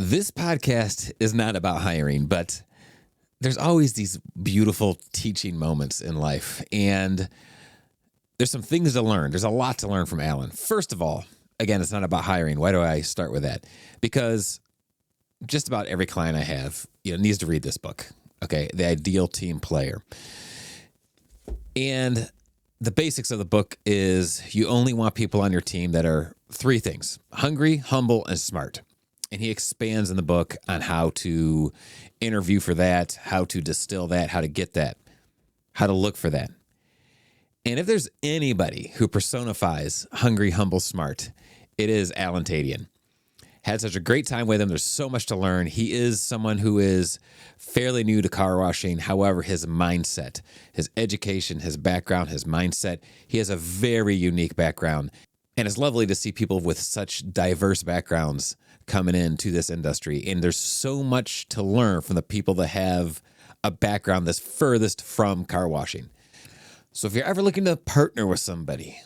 This podcast is not about hiring, but there's always these beautiful teaching moments in life. And there's some things to learn. There's a lot to learn from Alan. First of all, again, it's not about hiring. Why do I start with that? Because just about every client I have, needs to read this book. Okay. The Ideal Team Player. And the basics of the book is you only want people on your team that are three things: hungry, humble, and smart. And he expands in the book on how to interview for that, how to distill that, how to get that, how to look for that. And if there's anybody who personifies hungry, humble, smart, it is Alan Tadian. Had such a great time with him. There's so much to learn. He is someone who is fairly new to car washing. However, his mindset, his education, his background, his mindset, he has a very unique background. And it's lovely to see people with such diverse backgrounds coming into this industry. And there's so much to learn from the people that have a background that's furthest from car washing. So if you're ever looking to partner with somebody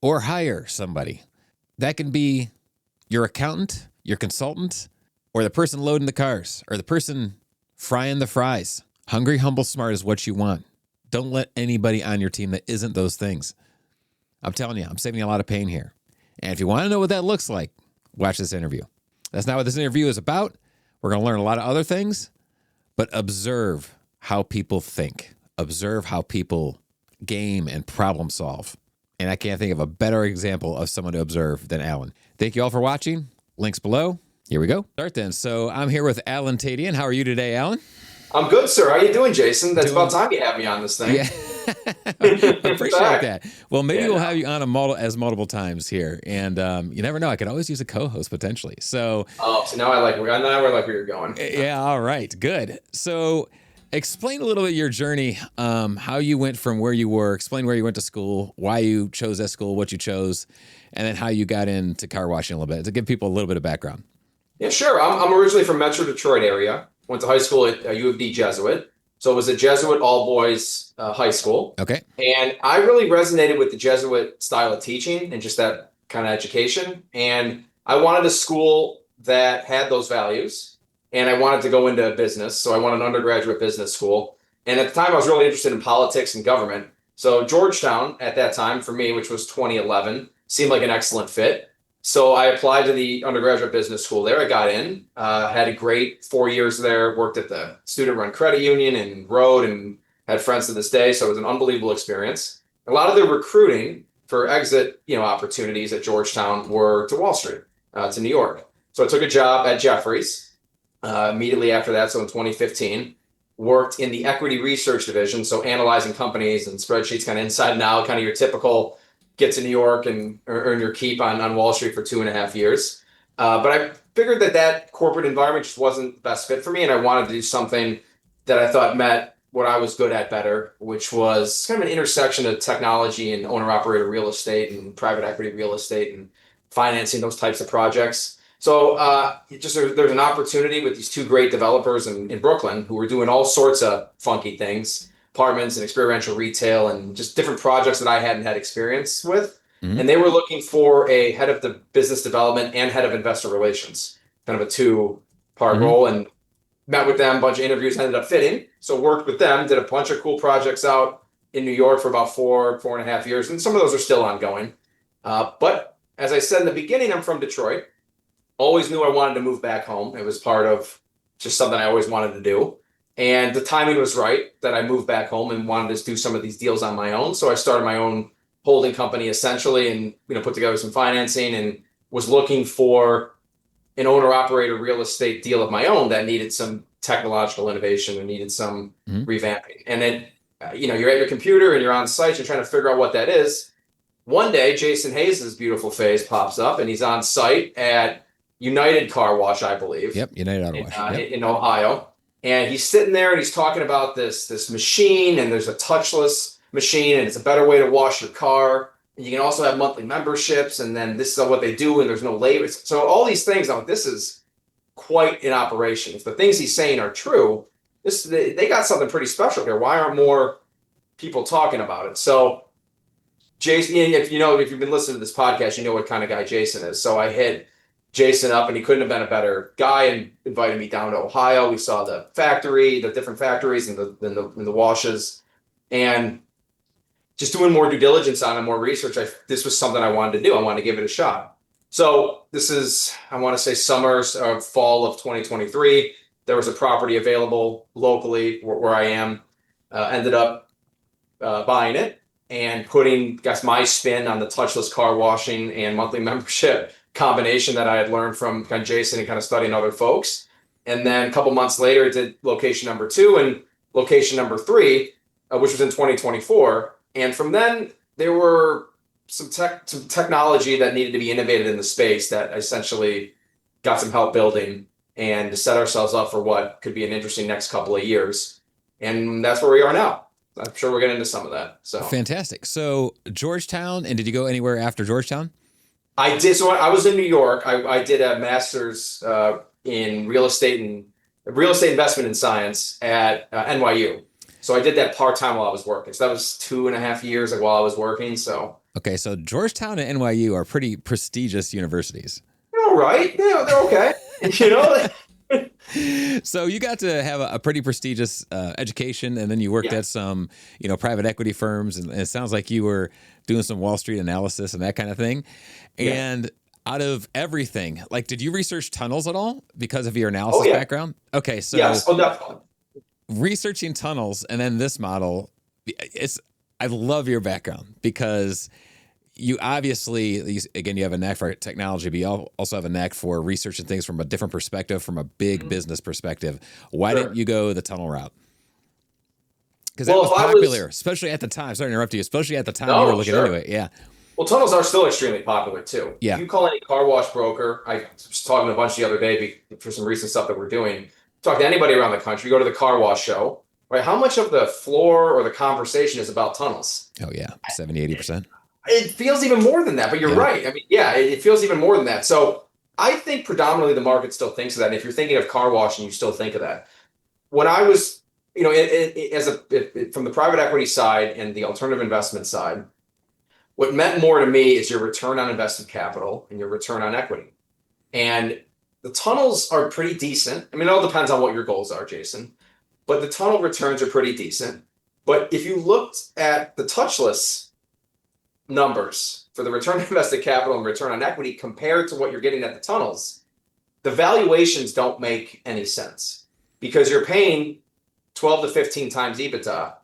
or hire somebody, that can be your accountant, your consultant, or the person loading the cars, or the person frying the fries. Hungry, humble, smart is what you want. Don't let anybody on your team that isn't those things. I'm telling you, I'm saving you a lot of pain here. And if you want to know what that looks like, watch this interview. That's not what this interview is about. We're going to learn a lot of other things, but observe how people think. Observe how people game and problem solve. And I can't think of a better example of someone to observe than Alan. Thank you all for watching. Links below. Here we go. Start then. So I'm here with Alan Tadian. How are you today, Alan? I'm good, sir. How you doing, Jason? That's about time you have me on this thing. Yeah. Appreciate that. Well, maybe we'll have you on multiple times here. And you never know. I could always use a co-host potentially. So now I like where you're going. Yeah. All right. Good. So explain a little bit your journey, how you went from where you were, explain where you went to school, why you chose that school, what you chose, and then how you got into car washing a little bit, to give people a little bit of background. Yeah, sure. I'm originally from Metro Detroit area. Went to high school at U of D Jesuit. So it was a Jesuit all-boys high school. Okay. And I really resonated with the Jesuit style of teaching and just that kind of education. And I wanted a school that had those values. And I wanted to go into business. So I wanted an undergraduate business school. And at the time, I was really interested in politics and government. So Georgetown at that time, for me, which was 2011, seemed like an excellent fit. So I applied to the undergraduate business school there. I got in, had a great 4 years there, worked at the student-run credit union and rode and had friends to this day. So it was an unbelievable experience. A lot of the recruiting for exit, opportunities at Georgetown were to Wall Street, to New York. So I took a job at Jefferies immediately after that. So in 2015, worked in the equity research division. So analyzing companies and spreadsheets kind of inside and out, kind of your typical get to New York and earn your keep on Wall Street for 2.5 years. But I figured that corporate environment just wasn't the best fit for me. And I wanted to do something that I thought met what I was good at better, which was kind of an intersection of technology and owner-operator real estate and private equity real estate and financing those types of projects. So there's an opportunity with these two great developers in Brooklyn who were doing all sorts of funky things, apartments and experiential retail and just different projects that I hadn't had experience with. Mm-hmm. And they were looking for a head of the business development and head of investor relations, kind of a two-part role, and met with them, a bunch of interviews, ended up fitting. So worked with them, did a bunch of cool projects out in New York for about 4.5 years. And some of those are still ongoing. But as I said in the beginning, I'm from Detroit. Always knew I wanted to move back home. It was part of just something I always wanted to do. And the timing was right that I moved back home and wanted to do some of these deals on my own. So I started my own holding company essentially and put together some financing and was looking for an owner-operator real estate deal of my own that needed some technological innovation and needed some revamping. And then, you're at your computer and you're on site, you're trying to figure out what that is. One day, Jason Hayes' beautiful face pops up and he's on site at United Car Wash, I believe. Yep, United Auto Wash. In Ohio. And he's sitting there and he's talking about this machine, and there's a touchless machine, and it's a better way to wash your car. And you can also have monthly memberships, and then this is what they do, and there's no labor. So all these things, I'm like, this is quite an operation. If the things he's saying are true, they got something pretty special here. Why aren't more people talking about it? So Jason, if you've been listening to this podcast, you know what kind of guy Jason is. So I hit Jason up, and he couldn't have been a better guy, and invited me down to Ohio. We saw the factory, the different factories, and the washes, and just doing more due diligence on it, more research. This was something I wanted to do. I wanted to give it a shot. So this is, I want to say, fall of 2023. There was a property available locally where I am. Ended up buying it and putting, guess, my spin on the touchless car washing and monthly membership combination that I had learned from kind of Jason and kind of studying other folks. And then a couple months later, did location number 2 and location number 3, which was in 2024. And from then, there were some technology that needed to be innovated in the space that essentially got some help building and to set ourselves up for what could be an interesting next couple of years. And that's where we are now. I'm sure we'll get into some of that. So fantastic. So Georgetown, and did you go anywhere after Georgetown? I did. So I was in New York. I did a master's in real estate investment in science at NYU. So I did that part-time while I was working. So that was 2.5 years while I was working. So okay, so Georgetown and NYU are pretty prestigious universities. All right. Yeah, they're okay. You know. So you got to have a pretty prestigious education, and then you worked at some, private equity firms, and it sounds like you were doing some Wall Street analysis and that kind of thing. And out of everything, like, did you research tunnels at all because of your analysis background? Okay, so yes, definitely. Researching tunnels and then this model, I love your background because you obviously, again, you have a knack for technology, but you also have a knack for researching things from a different perspective, from a big business perspective. Why didn't you go the tunnel route? Because that was popular, especially at the time. Sorry to interrupt you. Especially at the time you were looking into it. Yeah. Well, tunnels are still extremely popular too. Yeah. If you call any car wash broker, I was talking to a bunch the other day for some recent stuff that we're doing. Talk to anybody around the country, go to the car wash show, right? How much of the floor or the conversation is about tunnels? Oh yeah, 70-80%. It feels even more than that, but you're right. I mean, it feels even more than that. So I think predominantly the market still thinks of that. And if you're thinking of car washing, you still think of that. When I was, from the private equity side and the alternative investment side, what meant more to me is your return on invested capital and your return on equity. And the tunnels are pretty decent. I mean, it all depends on what your goals are, Jason, but the tunnel returns are pretty decent. But if you looked at the touchless numbers for the return on invested capital and return on equity compared to what you're getting at the tunnels, the valuations don't make any sense because you're paying 12 to 15 times EBITDA,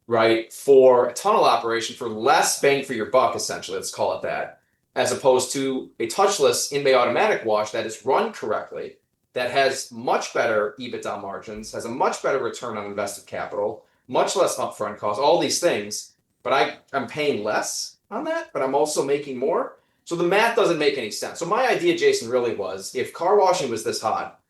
right, for a tunnel operation for less bang for your buck, essentially, let's call it that, as opposed to a touchless in-bay automatic wash that is run correctly, that has much better EBITDA margins, has a much better return on invested capital, much less upfront costs, all these things. But I'm paying less on that, but I'm also making more. So the math doesn't make any sense. So my idea, Jason, really was if car washing was this hot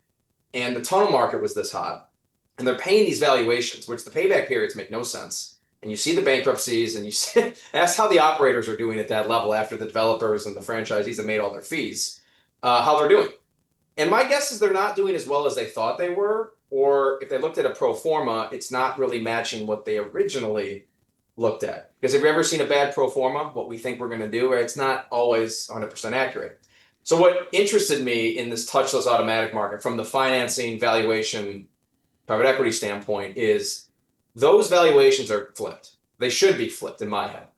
and the tunnel market was this hot, and they're paying these valuations, which the payback periods make no sense, and you see the bankruptcies, and you see that's how the operators are doing at that level after the developers and the franchisees have made all their fees, how they're doing. And my guess is they're not doing as well as they thought they were, or if they looked at a pro forma, it's not really matching what they originally looked at. Because have you ever seen a bad pro forma, what we think we're going to do, it's not always 100% accurate. So what interested me in this touchless automatic market from the financing, valuation, private equity standpoint is those valuations are flipped. They should be flipped in my head.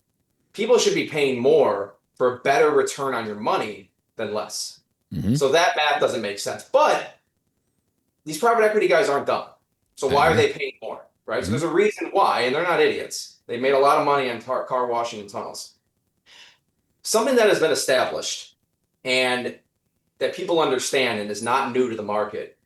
People should be paying more for a better return on your money than less. Mm-hmm. So that math doesn't make sense. But these private equity guys aren't dumb. So why are they paying more, right? Mm-hmm. So there's a reason why, and they're not idiots. They made a lot of money on car washing and tunnels. Something that has been established and that people understand and is not new to the market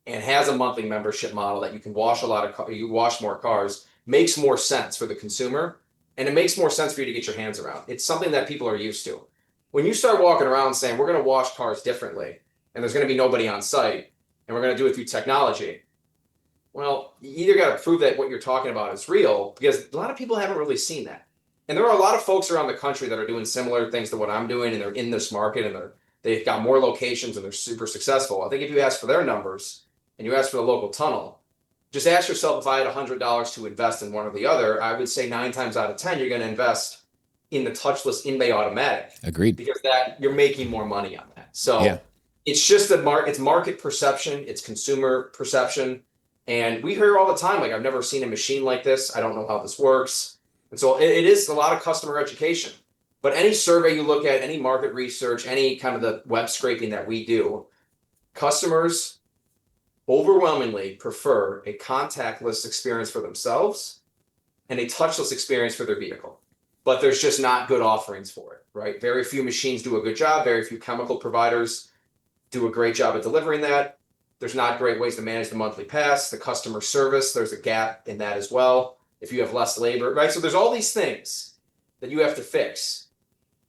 and has a monthly membership model that you can wash you wash more cars, makes more sense for the consumer, and it makes more sense for you to get your hands around. It's something that people are used to. When you start walking around saying we're going to wash cars differently and there's going to be nobody on site and we're going to do it through technology, well, you either got to prove that what you're talking about is real, because a lot of people haven't really seen that. And there are a lot of folks around the country that are doing similar things to what I'm doing, and they're in this market and they've got more locations and they're super successful. I think if you ask for their numbers and you ask for the local tunnel, just ask yourself, if I had $100 to invest in one or the other, I would say 9 times out of 10, you're going to invest in the touchless in-bay automatic. Agreed. Because that you're making more money on that. So Yeah. it's just it's market perception, it's consumer perception. And we hear all the time, like, I've never seen a machine like this. I don't know how this works. And so it is a lot of customer education. But any survey you look at, any market research, any kind of the web scraping that we do, customers overwhelmingly prefer a contactless experience for themselves and a touchless experience for their vehicle. But there's just not good offerings for it, right? Very few machines do a good job. Very few chemical providers do a great job at delivering that. There's not great ways to manage the monthly pass, the customer service. There's a gap in that as well. If you have less labor, right? So there's all these things that you have to fix.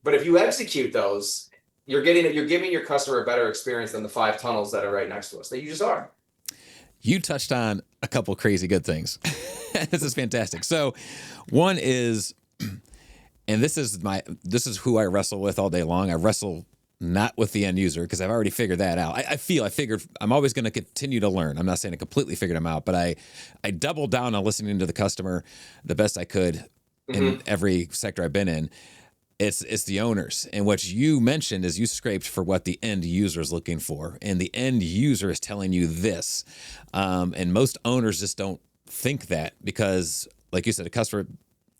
But if you execute those, you're giving your customer a better experience than the 5 tunnels that are right next to us. That you just are. You touched on a couple crazy good things. This is fantastic. So one is, and this is who I wrestle with all day long. I wrestle not with the end user because I've already figured that out. I figured I'm always going to continue to learn. I'm not saying I completely figured them out, but I doubled down on listening to the customer the best I could in every sector I've been in. It's the owners. And what you mentioned is you scraped for what the end user is looking for. And the end user is telling you this. And most owners just don't think that because, like you said,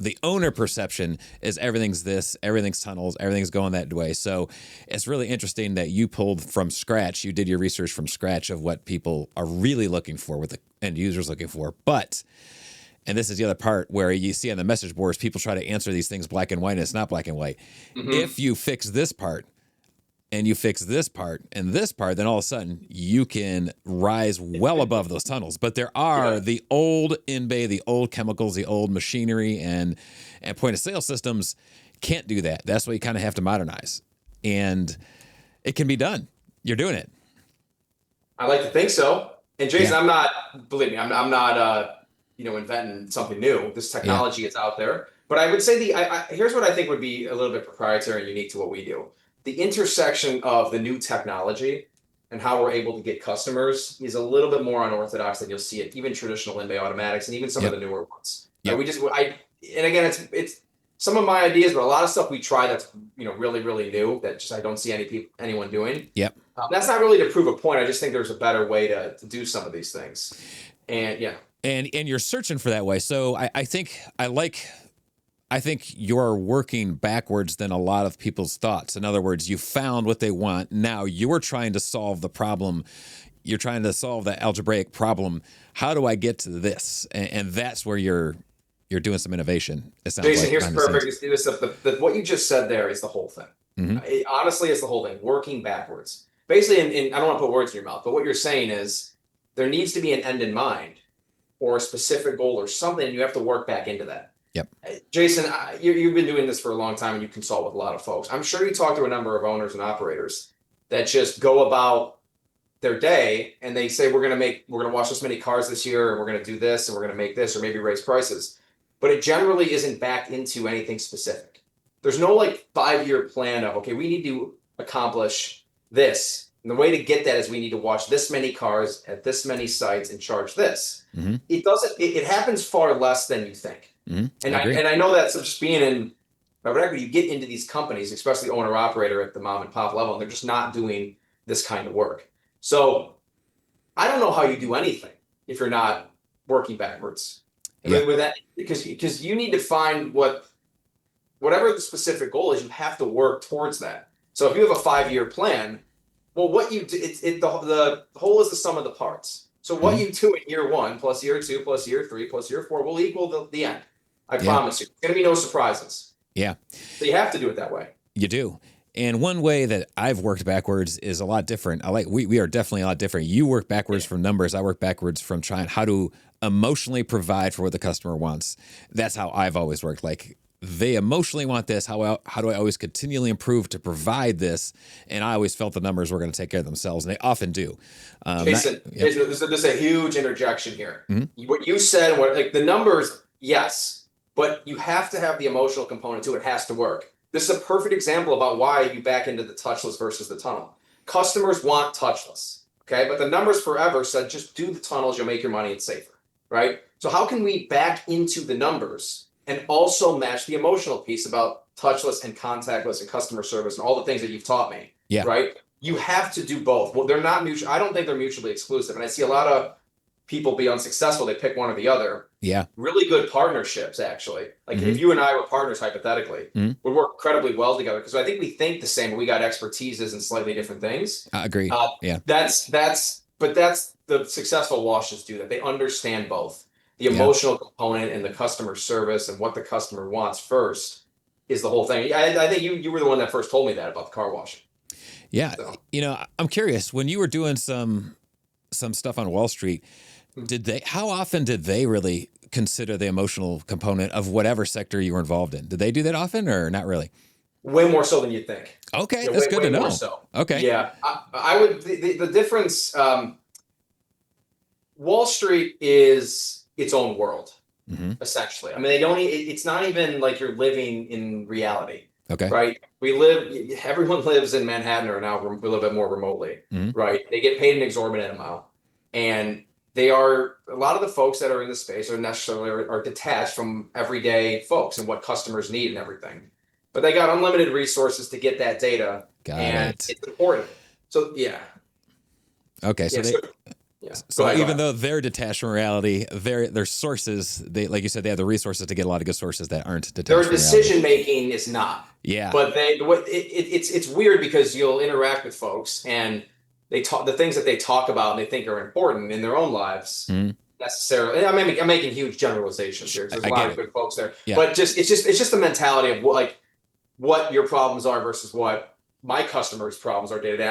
the owner perception is everything's this, everything's tunnels, everything's going that way. So it's really interesting that you pulled from scratch. You did your research from scratch of what people are really looking for, what the end user's looking for. But, and this is the other part where you see on the message boards, people try to answer these things black and white, and it's not black and white. If you fix this part, and you fix this part and this part, then all of a sudden you can rise well above those tunnels. But there are the old in-bay, the old chemicals, the old machinery and point of sale systems can't do that. That's why you kind of have to modernize. And it can be done. You're doing it. I like to think so. And Jason, believe me, I'm not inventing something new. This technology is out there. But I would say here's what I think would be a little bit proprietary and unique to what we do. The intersection of the new technology and how we're able to get customers is a little bit more unorthodox than you'll see it, even traditional in-bay automatics and even some of the newer ones. And again, it's some of my ideas, but a lot of stuff we try that's really, really new that just I don't see anyone doing. Yep. That's not really to prove a point. I just think there's a better way to do some of these things. And And you're searching for that way. So I think you're working backwards than a lot of people's thoughts. In other words, you found what they want. Now you're trying to solve the problem. You're trying to solve that algebraic problem. How do I get to this? And that's where you're doing some innovation. It sounds Jason, like, here's perfect. What you just said there is the whole thing. It honestly is the whole thing. Working backwards. Basically, I don't want to put words in your mouth, but what you're saying is there needs to be an end in mind or a specific goal or something, and you have to work back into that. Yep. Jason, you've been doing this for a long time and you consult with a lot of folks. I'm sure you talk to a number of owners and operators that just go about their day and they say, we're going to wash this many cars this year and we're going to do this and we're going to make this or maybe raise prices. But it generally isn't backed into anything specific. There's no 5-year plan of, okay, we need to accomplish this. And the way to get that is we need to wash this many cars at this many sites and charge this. It happens far less than you think. And I know that just being in private equity, you get into these companies, especially owner operator at the mom and pop level, and they're just not doing this kind of work. So I don't know how you do anything if you're not working backwards. With that, because you need to find whatever the specific goal is, you have to work towards that. So if you have a 5-year plan, well, what you do, the whole is the sum of the parts. So what you do in year 1 plus year 2 plus year 3 plus year 4 will equal the end. I promise you. There's going to be no surprises. Yeah. So you have to do it that way. You do. And one way that I've worked backwards is a lot different. We are definitely a lot different. You work backwards from numbers. I work backwards from trying how to emotionally provide for what the customer wants. That's how I've always worked. They emotionally want this. How do I always continually improve to provide this? And I always felt the numbers were going to take care of themselves, and they often do. Jason, there's a huge interjection here. What you said, the numbers, yes. But you have to have the emotional component too. It has to work. This is a perfect example about why you back into the touchless versus the tunnel. Customers want touchless, okay? But the numbers forever said just do the tunnels, you'll make your money, it's safer, right? So how can we back into the numbers and also match the emotional piece about touchless and contactless and customer service and all the things that you've taught me. Yeah. Right. You have to do both. Well, they're not mutual. I don't think they're mutually exclusive. And I see a lot of people be unsuccessful. They pick one or the other. Yeah. Really good partnerships, actually. Like Mhm. if you and I were partners, hypothetically, Mhm. would work incredibly well together because I think we think the same. But we got expertises in slightly different things. I agree. Yeah. That's the successful washes do that. They understand both the Yeah. emotional component and the customer service and what the customer wants first is the whole thing. I think you were the one that first told me that about the car wash. Yeah. So. You know, I'm curious, when you were doing some stuff on Wall Street, how often did they really consider the emotional component of whatever sector you were involved in? Did they do that often or not really? Way more so than you'd think. Okay. Yeah, That's way, good way to know. more so. Okay. Yeah. I would, the difference, Wall Street is its own world, essentially. I mean, it's not even like you're living in reality. Okay. Right. Everyone lives in Manhattan or now a little bit more remotely. Mhm. Right. They get paid an exorbitant amount. And a lot of the folks that are in the space are detached from everyday folks and what customers need and everything. But they got unlimited resources to get that data. Got and it. It's important. So, yeah. Okay. So Go ahead. Even though they're detached from reality, their sources, they, like you said, they have the resources to get a lot of good sources that aren't detached Their from decision making is not. Yeah. But it's weird because you'll interact with folks and they talk the things that they talk about and they think are important in their own lives necessarily. I'm making huge generalizations here. There's a lot of good folks there, but it's just the mentality of what your problems are versus what my customers' problems are day to day.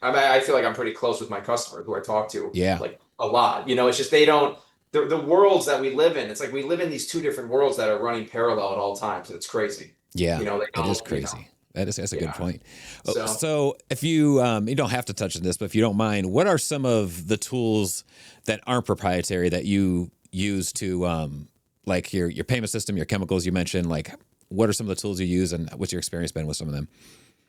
I feel like I'm pretty close with my customer who I talk to. Yeah. Like a lot. You know, it's just they don't. The worlds that we live in. It's like we live in these two different worlds that are running parallel at all times. It's crazy. Yeah, you know, it is crazy. You know. That's a good point. So if you don't have to touch on this, but if you don't mind, what are some of the tools that aren't proprietary that you use to like your payment system, your chemicals you mentioned? Like, what are some of the tools you use, and what's your experience been with some of them?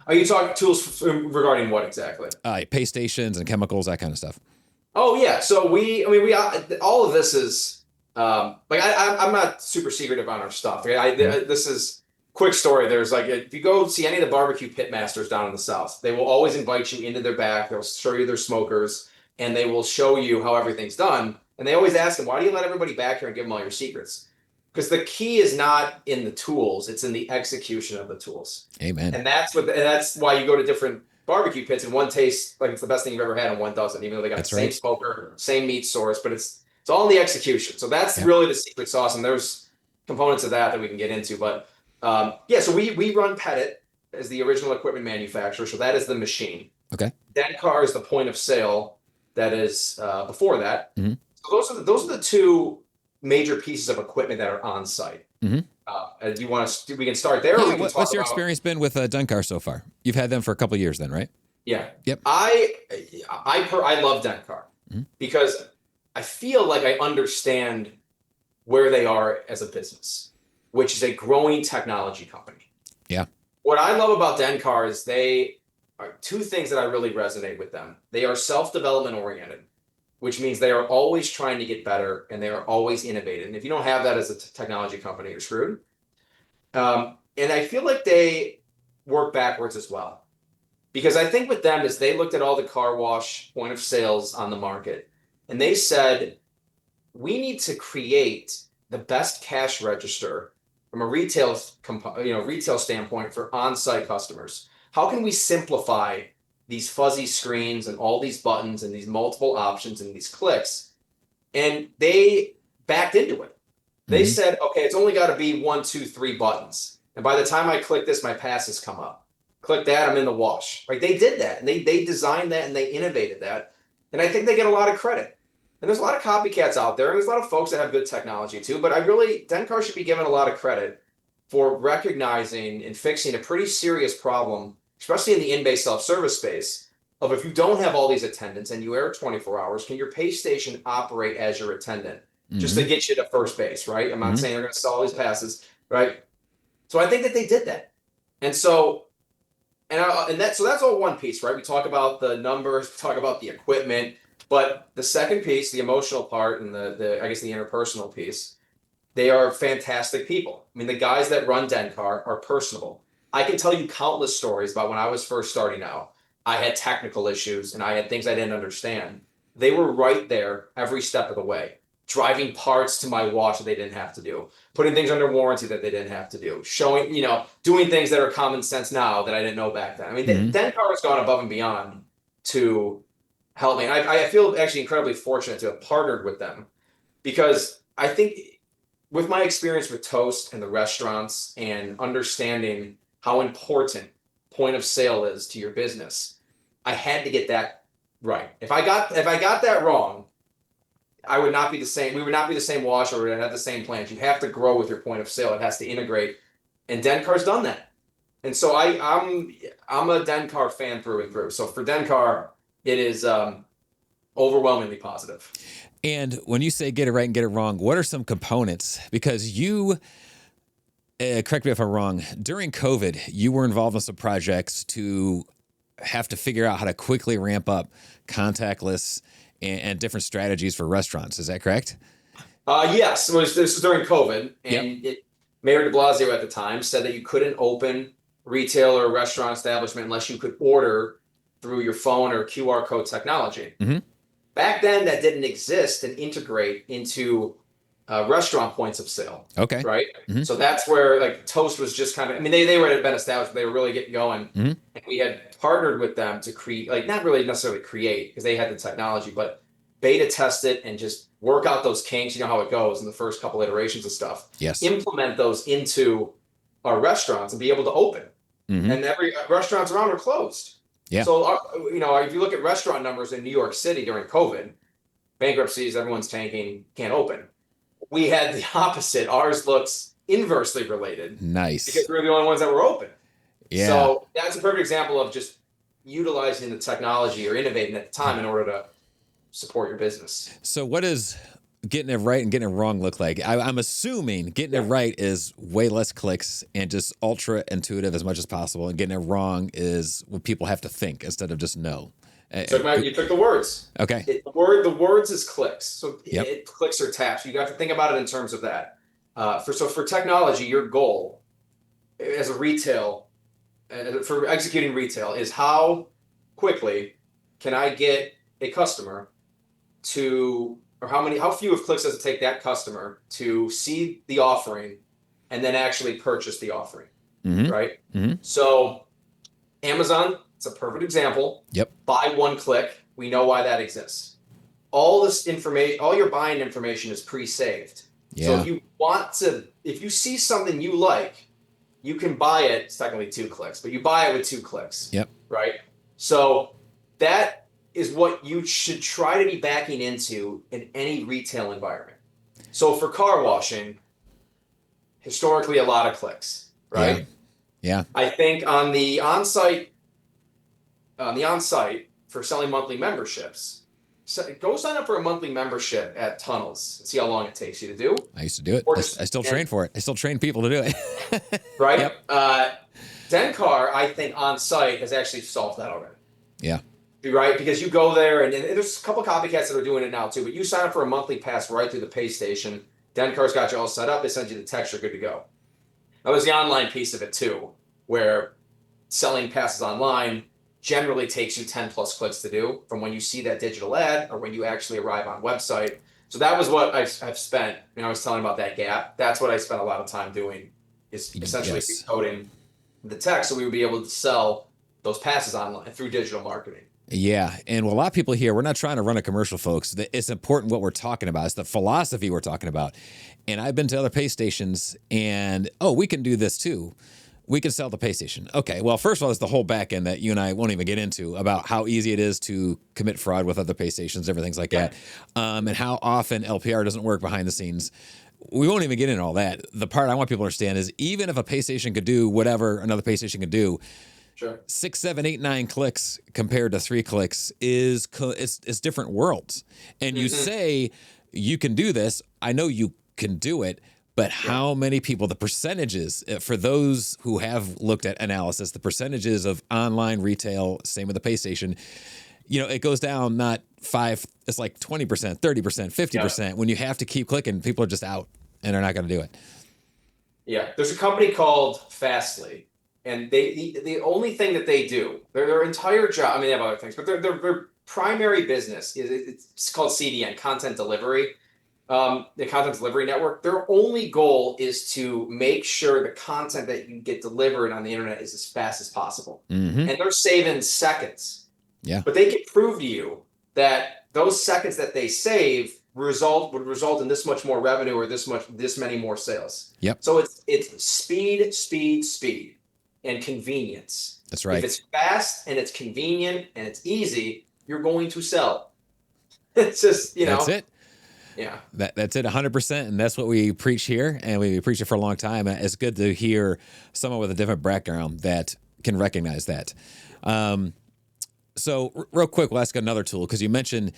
Are you talking tools regarding what exactly? Pay stations and chemicals, that kind of stuff. Oh yeah. So we all of this is I'm not super secretive on our stuff. This is quick story. There's like if you go see any of the barbecue pit masters down in the South, they will always invite you into their back. They'll show you their smokers and they will show you how everything's done. And they always ask them, why do you let everybody back here and give them all your secrets? Because the key is not in the tools, it's in the execution of the tools. Amen. And that's why you go to different barbecue pits and one tastes like it's the best thing you've ever had and one doesn't, even though they got the same smoker, same meat source, but it's all in the execution. So that's really the secret sauce. And there's components of that we can get into. But so we run Pettit as the original equipment manufacturer. So that is the machine. Okay. Dencar is the point of sale that is before that. Mm-hmm. So those are the two major pieces of equipment that are on site. Mm-hmm. Do you want to? We can start there. Yeah, what's your experience been with Dencar so far? You've had them for a couple of years, then, right? Yeah. Yep. I love Dencar because I feel like I understand where they are as a business, which is a growing technology company. Yeah. What I love about Dencar is they are two things that I really resonate with them. They are self-development oriented, which means they are always trying to get better and they are always innovative. And if you don't have that as a technology company, you're screwed. And I feel like they work backwards as well. Because I think with them is they looked at all the car wash point of sales on the market and they said, we need to create the best cash register from a retail standpoint for on-site customers. How can we simplify these fuzzy screens and all these buttons and these multiple options and these clicks? And they backed into it. They said, okay, it's only got to be 1, 2, 3 buttons. And by the time I click this, my passes come up. Click that, I'm in the wash. Like they did that and they designed that and they innovated that. And I think they get a lot of credit. And there's a lot of copycats out there. And there's a lot of folks that have good technology too. But Dencar should be given a lot of credit for recognizing and fixing a pretty serious problem, especially in the in-base self-service space, of if you don't have all these attendants and you air 24 hours, can your pay station operate as your attendant just to get you to first base, right? I'm not saying they're going to sell all these passes, right? So I think that they did that. And so, that's all one piece, right? We talk about the numbers, we talk about the equipment, but the second piece, the emotional part and the I guess the interpersonal piece, They are fantastic people. I mean, the guys that run Dencar are personable. I can tell you countless stories about when I was first starting out. I had technical issues and I had things I didn't understand. They were right there every step of the way, driving parts to my watch that they didn't have to do, putting things under warranty that they didn't have to do, showing, doing things that are common sense now that I didn't know back then. I mean, Dencar has gone above and beyond to help me. And I feel actually incredibly fortunate to have partnered with them because I think with my experience with Toast and the restaurants and understanding how important point of sale is to your business, I had to get that right. If I got that wrong, I would not be the same. We would not be the same wash, or we'd have the same plans. You have to grow with your point of sale. It has to integrate, and Dencar's done that. And so I'm a Dencar fan through and through. So for Dencar, it is overwhelmingly positive. And when you say get it right and get it wrong, what are some components? Because you, correct me if I'm wrong, during COVID, you were involved in some projects to have to figure out how to quickly ramp up contactless and different strategies for restaurants. Is that correct? Yes. This was during COVID, and Mayor de Blasio at the time said that you couldn't open retail or restaurant establishment unless you could order through your phone or QR code technology. Mm-hmm. Back then, that didn't exist and integrate into restaurant points of sale. Okay. Right. Mm-hmm. So that's where like Toast was just kind of, I mean, they were been established, but they were really getting going. Mm-hmm. And we had partnered with them to create, like not really necessarily create because they had the technology, but beta test it and just work out those kinks. You know how it goes in the first couple iterations of stuff. Yes. Implement those into our restaurants and be able to open. Mm-hmm. And every restaurants around are closed. Yeah. So, if you look at restaurant numbers in New York City during COVID, bankruptcies, everyone's tanking, can't open. We had the opposite. Ours looks inversely related. Nice. Because we were the only ones that were open. Yeah. So that's a perfect example of just utilizing the technology or innovating at the time in order to support your business. So what does getting it right and getting it wrong look like? I'm assuming getting it right is way less clicks and just ultra intuitive as much as possible, and getting it wrong is what people have to think instead of just know. So you took the words. Okay. The words is clicks. So Yep. clicks or taps. You got to think about it in terms of that. For technology, your goal as a retail, for executing retail, is how quickly can I get a customer to, or how few of clicks does it take that customer to see the offering and then actually purchase the offering, Mm-hmm. right? Mm-hmm. So Amazon, it's a perfect example. Yep. Buy one click. We know why that exists. All this information, all your buying information is pre-saved. Yeah. So if you see something you like, you can buy it. It's technically 2 clicks, but you buy it with 2 clicks. Yep. Right. So that is what you should try to be backing into in any retail environment. So for car washing, historically, a lot of clicks, right? Yeah. I think on the on-site for selling monthly memberships, go sign up for a monthly membership at Tunnels and see how long it takes you to do. I used to do it. I still train for it. I still train people to do it. Right? Yep. Dencar, I think on-site has actually solved that already. Yeah. Right? Because you go there, and there's a couple copycats that are doing it now too, but you sign up for a monthly pass right through the pay station. Dencar's got you all set up. They send you the text, you're good to go. That was the online piece of it too, where selling passes online generally takes you 10 plus clicks to do from when you see that digital ad or when you actually arrive on website. So that was what I've spent, I was telling about that gap. That's what I spent a lot of time doing, is essentially decoding the text so we would be able to sell those passes online through digital marketing. Yeah. And a lot of people here, we're not trying to run a commercial, folks. It's important what we're talking about. It's the philosophy we're talking about. And I've been to other pay stations and, we can do this too. We can sell the pay station. Okay. Well, first of all, it's the whole back end that you and I won't even get into about how easy it is to commit fraud with other pay stations, everything like that. And how often LPR doesn't work behind the scenes. We won't even get into all that. The part I want people to understand is even if a pay station could do whatever another pay station could do, Sure. 6, 7, 8, 9 clicks compared to 3 clicks is it's different worlds. And you say you can do this. I know you can do it, but how many people, the percentages for those who have looked at analysis, the percentages of online retail, same with the pay station, it goes down not 5, it's like 20%, 30%, 50%. When you have to keep clicking, people are just out. and they're not going to do it. Yeah, there's a company called Fastly, and the only thing that they do, their entire job. I mean, they have other things, but their primary business is it's called CDN, content delivery. The content delivery network. Their only goal is to make sure the content that you get delivered on the internet is as fast as possible, and they're saving seconds. Yeah, but they can prove to you that those seconds that they save would result in this much more revenue or this many more sales. Yep. So it's speed, and convenience. That's right. If it's fast and it's convenient and it's easy, you're going to sell. It's just, That's it. Yeah. That's it 100%. And that's what we preach here. And we preach it for a long time. It's good to hear someone with a different background that can recognize that. So real quick, we'll ask another tool, because you mentioned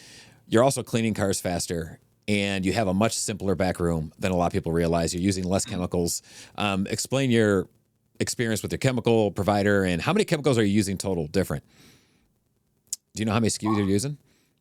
you're also cleaning cars faster and you have a much simpler back room than a lot of people realize. You're using less chemicals. Explain your experience with your chemical provider, and how many chemicals are you using total different? Do you know how many SKUs you're using?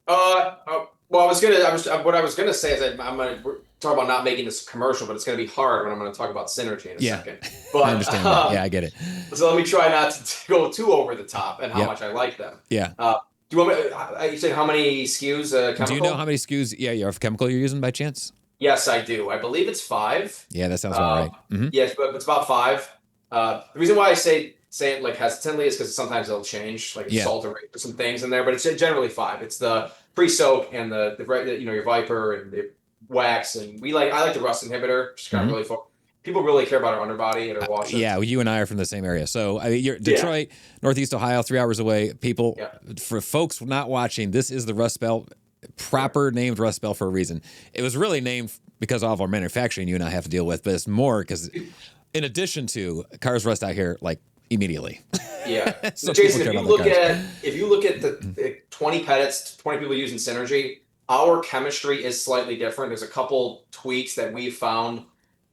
Well, what I was gonna say is I'm gonna talk about not making this commercial, but it's gonna be hard when I'm gonna talk about Synergy in a second. But I understand that. Yeah, I get it. So let me try not to go too over the top and how much I like them. Yeah. Do you want me? You said how many SKUs? Chemical? Do you know how many SKUs? Yeah, you have chemical you're using by chance? Yes, I do. I believe it's 5. Yeah, that sounds about right. Mm-hmm. Yes, but it's about 5. The reason why I say it like hesitantly is because sometimes it'll change, like salt or some things in there, but it's generally 5. It's the pre-soak and the your Viper and the wax, and I like the rust inhibitor, just kind of really people really care about our underbody and our washes. Yeah, well, you and I are from the same area. So you're Detroit, Northeast Ohio, 3 hours away. People, for folks not watching, this is the Rust Belt, proper named Rust Belt for a reason. It was really named because of all of our manufacturing you and I have to deal with, but it's more because in addition to cars rust out here like immediately. Yeah. So Jason, if you look at the 20 petits, 20 people using Synergy, our chemistry is slightly different. There's a couple tweaks that we found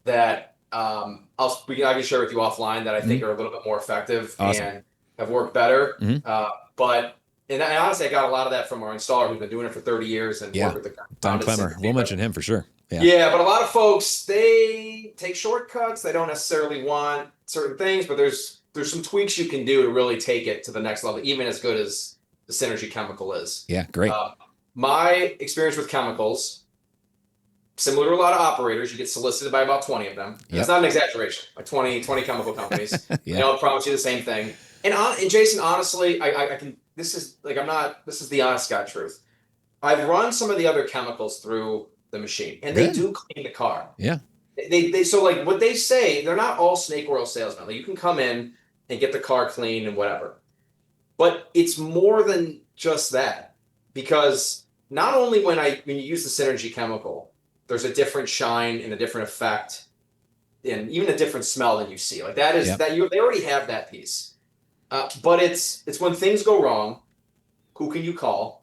that I can share with you offline that I think are a little bit more effective and have worked better. And honestly, I got a lot of that from our installer who's been doing it for 30 years and worked with the Don Clemmer. We'll mention him for sure. Yeah, but a lot of folks, they take shortcuts. They don't necessarily want certain things, but there's some tweaks you can do to really take it to the next level, even as good as the Synergy chemical is. Yeah, great. My experience with chemicals, similar to a lot of operators, you get solicited by about 20 of them. That's not an exaggeration. Like 20 chemical companies. I'll promise you the same thing. And Jason, honestly, I can. This is the honest God truth. I've run some of the other chemicals through the machine, and they do clean the car. Yeah. They so like what they say, they're not all snake oil salesmen. Like you can come in and get the car clean and whatever, but it's more than just that, because not only when you use the Synergy chemical, there's a different shine and a different effect, and even a different smell than you see. Like that is they already have that piece, but it's when things go wrong, who can you call?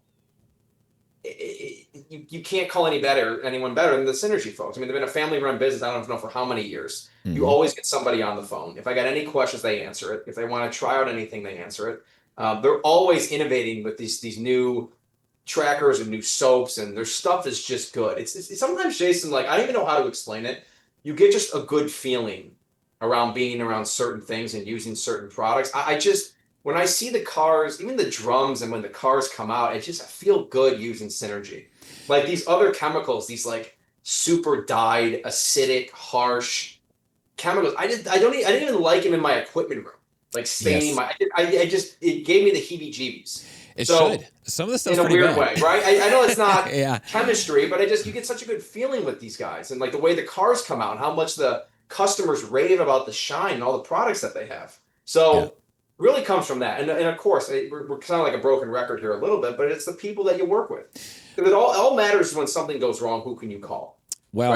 You can't call anyone better than the Synergy folks. I mean, they've been a family-run business. I don't know for how many years. You always get somebody on the phone. If I got any questions, they answer it. If they want to try out anything, they answer it. They're always innovating with these new trackers and new soaps, and their stuff is just good. It's sometimes, Jason, like I don't even know how to explain it. You get just a good feeling around being around certain things and using certain products. I just when I see the cars, even the drums, and when the cars come out, I feel good using Synergy. Like these other chemicals, these like super dyed, acidic, harsh chemicals. I didn't even like them in my equipment room. Like staining it gave me the heebie-jeebies. It should. Some of the stuff's in a pretty weird bad. way, right? I know it's not chemistry, but you get such a good feeling with these guys, and like the way the cars come out and how much the customers rave about the shine and all the products that they have. So really comes from that. And of course, we're kind of like a broken record here a little bit, but it's the people that you work with. It all matters when something goes wrong. Who can you call? Well,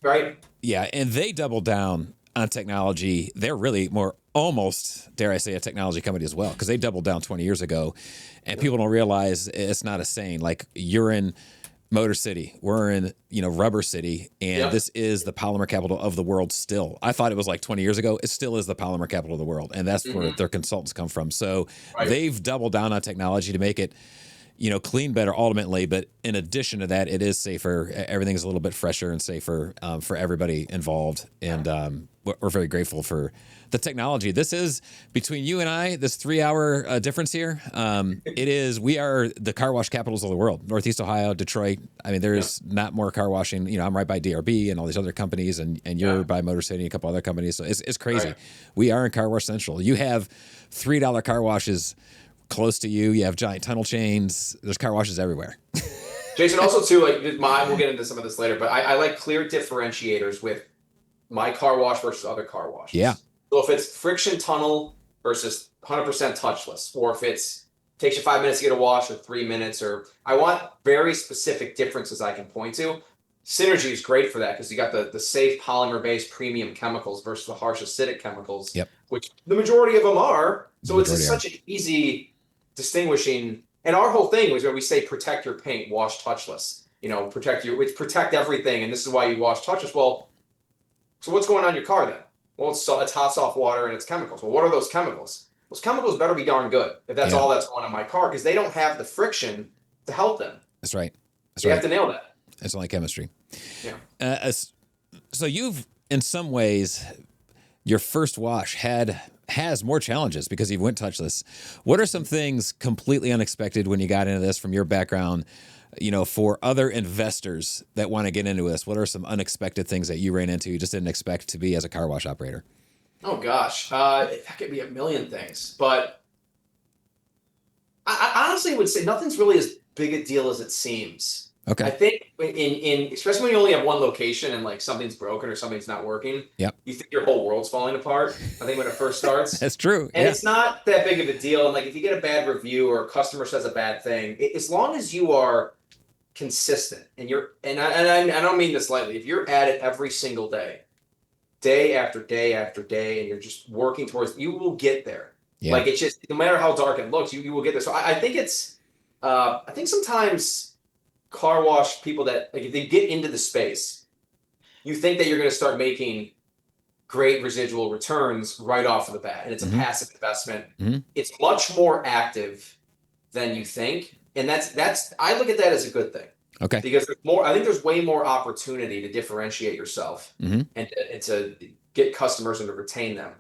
right? Yeah, and they double down on technology. They're really more almost, dare I say, a technology company as well, because they doubled down 20 years ago, and people don't realize it's not a saying. Like you're in Motor City, we're in Rubber City, and this is the polymer capital of the world still. I thought it was like 20 years ago. It still is the polymer capital of the world, and that's where their consultants come from. So they've doubled down on technology to make it clean better ultimately. But in addition to that, it is safer. Everything's a little bit fresher and safer for everybody involved. And we're very grateful for the technology. This is, between you and I, this 3-hour difference here. We are the car wash capitals of the world. Northeast Ohio, Detroit. I mean, there's not more car washing. I'm right by DRB and all these other companies, and you're by Motor City and a couple other companies. So it's crazy. Right. We are in Car Wash Central. You have $3 car washes close to you. You have giant tunnel chains. There's car washes everywhere. Jason, also too, we'll get into some of this later, but I like clear differentiators with my car wash versus other car washes. Yeah. So if it's friction tunnel versus 100% touchless, or if it's takes you 5 minutes to get a wash or 3 minutes, or I want very specific differences I can point to. Synergy is great for that because you got the safe polymer-based premium chemicals versus the harsh acidic chemicals, which the majority of them are. So it's such an easy distinguishing. And our whole thing was where we say protect your paint, wash touchless. Protect everything, and this is why you wash touchless. Well, so what's going on in your car then? Well, it's hot, soft water and it's chemicals. Well, what are those chemicals? Those chemicals better be darn good if that's all that's going on in my car, because they don't have the friction to help them. That's right. You have to nail that. It's only chemistry. Yeah. So you've, in some ways, your first wash has more challenges because you went touchless. What are some things completely unexpected when you got into this from your background? For other investors that want to get into this, what are some unexpected things that you ran into you just didn't expect to be as a car wash operator? Oh gosh, that could be a million things, but I honestly would say nothing's really as big a deal as it seems. Okay. I think in especially when you only have one location and like something's broken or something's not working, you think your whole world's falling apart. I think when it first starts. That's true. And it's not that big of a deal. And like if you get a bad review or a customer says a bad thing, as long as you are consistent and I don't mean this lightly, if you're at it every single day after day after day, and you're just working towards, you will get there. Like it's just, no matter how dark it looks, you will get there. So I think I think sometimes car wash people that, like, if they get into the space, you think that you're going to start making great residual returns right off of the bat, and it's a passive investment. It's much more active than you think, and that's I look at that as a good thing. Okay. Because I think there's way more opportunity to differentiate yourself and to get customers and to retain them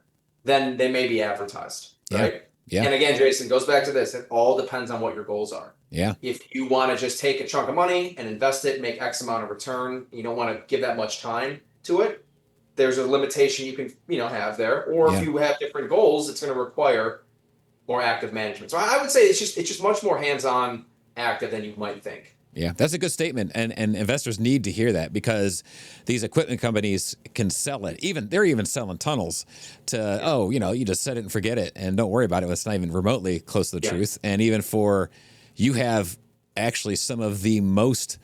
than they may be advertised. Right. Yeah. And again, Jason, goes back to this. It all depends on what your goals are. Yeah. If you want to just take a chunk of money and invest it, make X amount of return, you don't want to give that much time to it, there's a limitation you can, have there. Or if you have different goals, it's going to require more active management. So I would say it's just much more hands-on active than you might think. Yeah, that's a good statement. And investors need to hear that, because these equipment companies can sell it. They're even selling tunnels to, you just set it and forget it and don't worry about it. It's not even remotely close to the truth. And even you have actually some of the most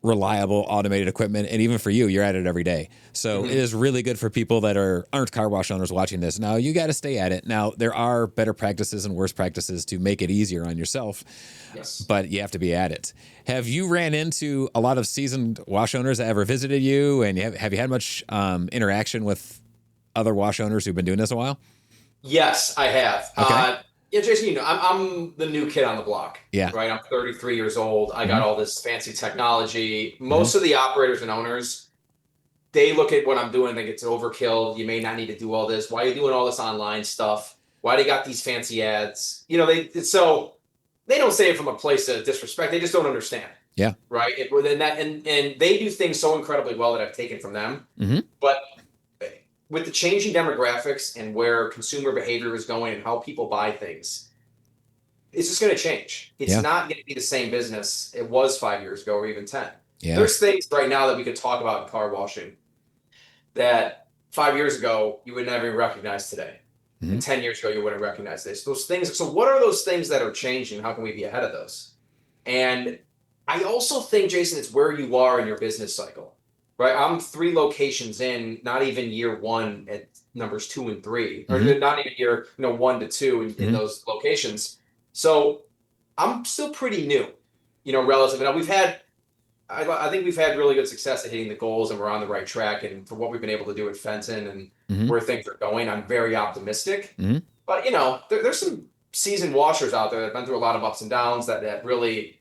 reliable automated equipment, and even for you're at it every day. So it is really good for people that aren't car wash owners watching this. Now you got to stay at it. Now there are better practices and worse practices to make it easier on yourself, but you have to be at it. Have you ran into a lot of seasoned wash owners that ever visited you, and have you had much interaction with other wash owners who've been doing this a while? Yes, I have. Okay. Yeah, Jason, I'm the new kid on the block. Yeah. Right. I'm 33 years old. I got all this fancy technology. Most of the operators and owners, they look at what I'm doing and think it's overkill. You may not need to do all this. Why are you doing all this online stuff? Why they got these fancy ads? So they don't say it from a place of disrespect. They just don't understand. Yeah. Right. And they do things so incredibly well that I've taken from them. But with the changing demographics and where consumer behavior is going and how people buy things, it's just going to change. It's not going to be the same business it was 5 years ago or even 10. Yeah. There's things right now that we could talk about in car washing that 5 years ago you would never recognize today. And 10 years ago you wouldn't recognize this. Those things. So what are those things that are changing? How can we be ahead of those? And I also think, Jason, it's where you are in your business cycle. Right, I'm 3 locations in, not even year 1 at numbers 2 and 3, or not even year 1 to 2 in those locations. So I'm still pretty new, relative. Now I think we've had really good success at hitting the goals, and we're on the right track. And for what we've been able to do at Fenton and where things are going, I'm very optimistic. But there's some seasoned washers out there that have been through a lot of ups and downs that really,